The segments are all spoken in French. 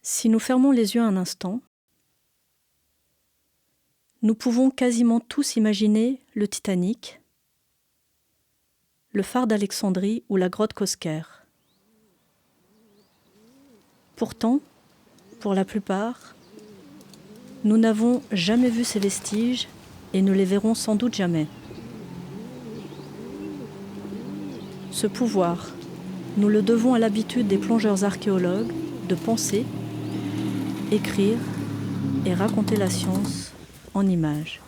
Si nous fermons les yeux un instant, nous pouvons quasiment tous imaginer le Titanic, le phare d'Alexandrie ou la grotte Cosquer. Pourtant, pour la plupart, nous n'avons jamais vu ces vestiges et ne les verrons sans doute jamais. Ce pouvoir, nous le devons à l'habitude des plongeurs archéologues de penser, écrire et raconter la science en images.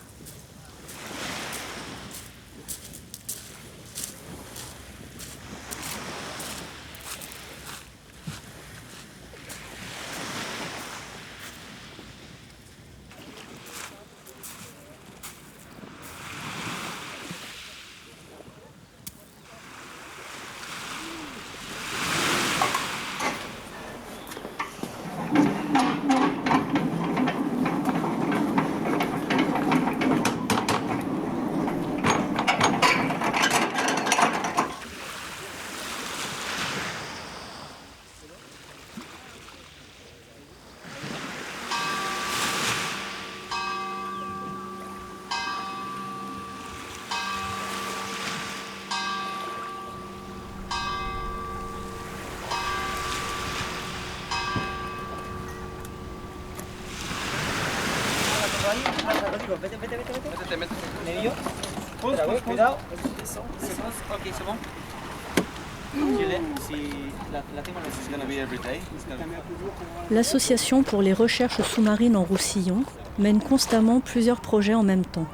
L'Association pour les recherches sous-marines en Roussillon mène constamment plusieurs projets en même temps.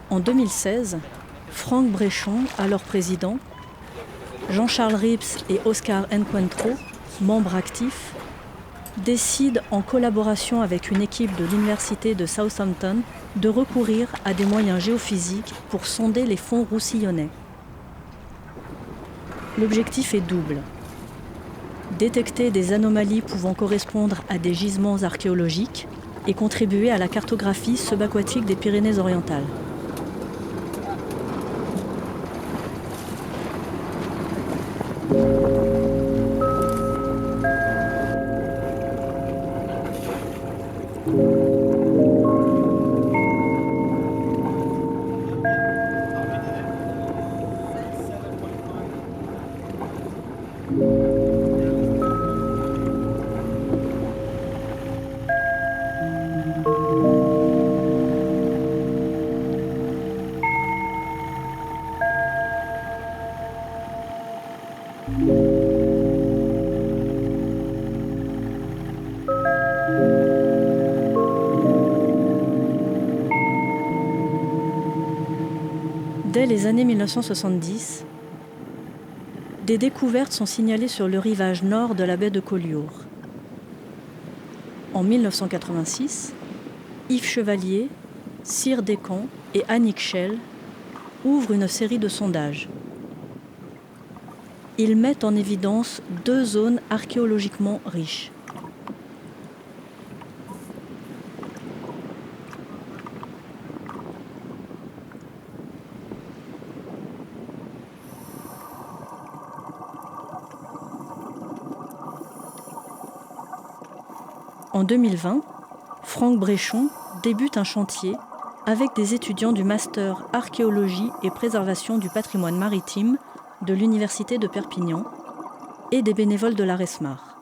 En 2016, Franck Bréchon, alors président, Jean-Charles Rips et Oscar Encuentro, membres actifs, décident en collaboration avec une équipe de l'université de Southampton de recourir à des moyens géophysiques pour sonder les fonds roussillonnais. L'objectif est double. Détecter des anomalies pouvant correspondre à des gisements archéologiques et contribuer à la cartographie subaquatique des Pyrénées-Orientales. Dès les années 1970, des découvertes sont signalées sur le rivage nord de la baie de Collioure. En 1986, Yves Chevalier, Cyr Descamps et Annick Schell ouvrent une série de sondages. Ils mettent en évidence deux zones archéologiquement riches. En 2020, Franck Bréchon débute un chantier avec des étudiants du master archéologie et préservation du patrimoine maritime de l'université de Perpignan et des bénévoles de l'ARESMAR.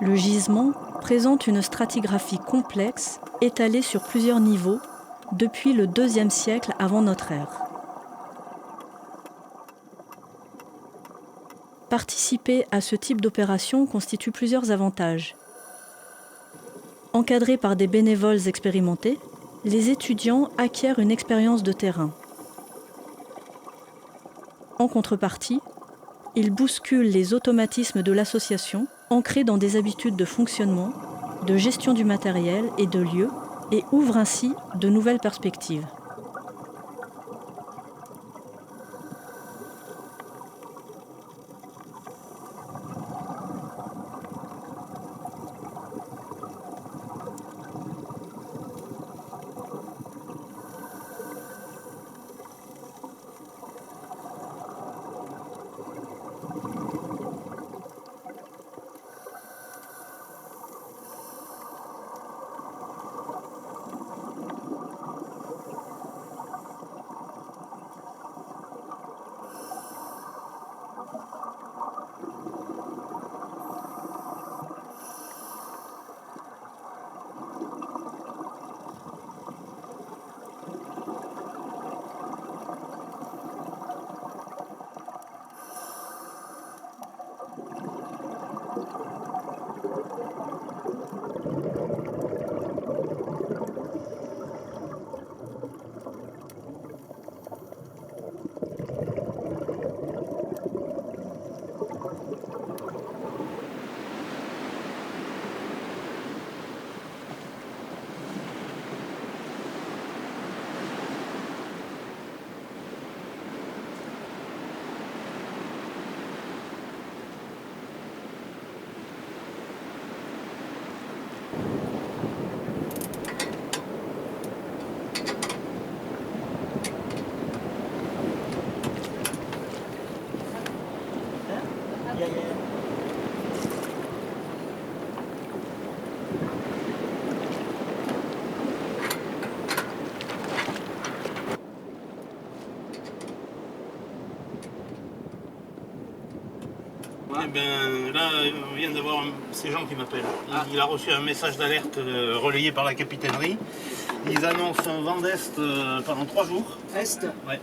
Le gisement présente une stratigraphie complexe étalée sur plusieurs niveaux depuis le IIe siècle avant notre ère. Participer à ce type d'opération constitue plusieurs avantages. Encadrés par des bénévoles expérimentés, les étudiants acquièrent une expérience de terrain. En contrepartie, ils bousculent les automatismes de l'association, ancrés dans des habitudes de fonctionnement, de gestion du matériel et de lieux, et ouvrent ainsi de nouvelles perspectives. Eh ben, là, on vient d'avoir ces gens qui m'appellent. Il a reçu un message d'alerte relayé par la capitainerie. Ils annoncent un vent d'est pendant 3 jours. Est. Ouais.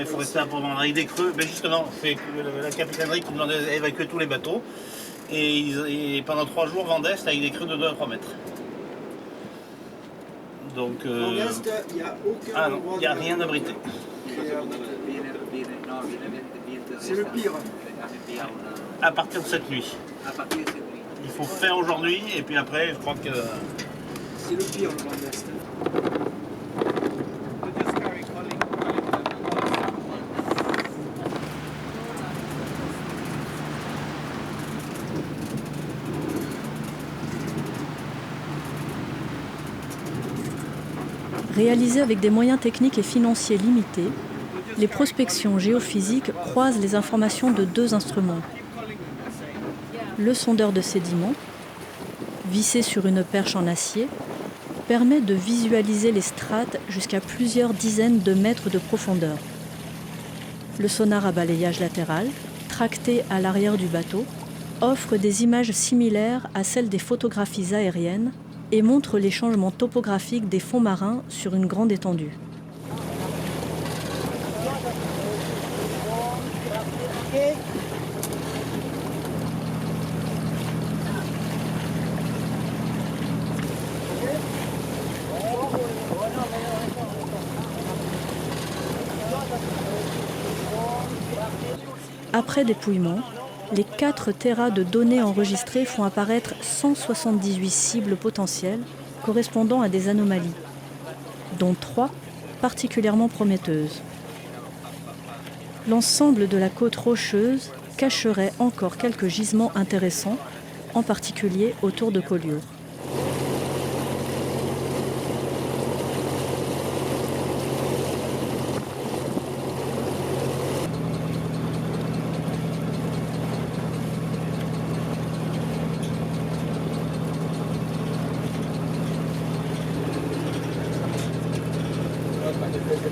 Il faut rester là pour vendre. Avec des creux. Ben justement, c'est la capitainerie qui demande d'évacuer tous les bateaux. Et pendant 3 jours, vent d'est avec des creux de 2 à 3 mètres. Donc. En est, il n'y a aucun. Ah non, il n'y a rien abrité. C'est le pire. À partir de cette nuit. Il faut faire aujourd'hui et puis après, je crois que. C'est le pire, le vent d'est. Réalisées avec des moyens techniques et financiers limités, les prospections géophysiques croisent les informations de 2 instruments. Le sondeur de sédiments, vissé sur une perche en acier, permet de visualiser les strates jusqu'à plusieurs dizaines de mètres de profondeur. Le sonar à balayage latéral, tracté à l'arrière du bateau, offre des images similaires à celles des photographies aériennes et montre les changements topographiques des fonds marins sur une grande étendue. Après dépouillement, les 4 terras de données enregistrées font apparaître 178 cibles potentielles correspondant à des anomalies, dont 3 particulièrement prometteuses. L'ensemble de la côte rocheuse cacherait encore quelques gisements intéressants, en particulier autour de Collioure.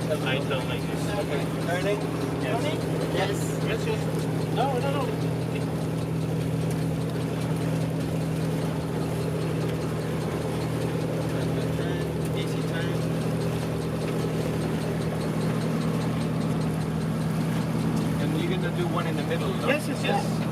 I don't like this. Okay. Turning? Yes. Yes. Yes, yes. No. Easy turn. And you're gonna do one in the middle, no? Yes.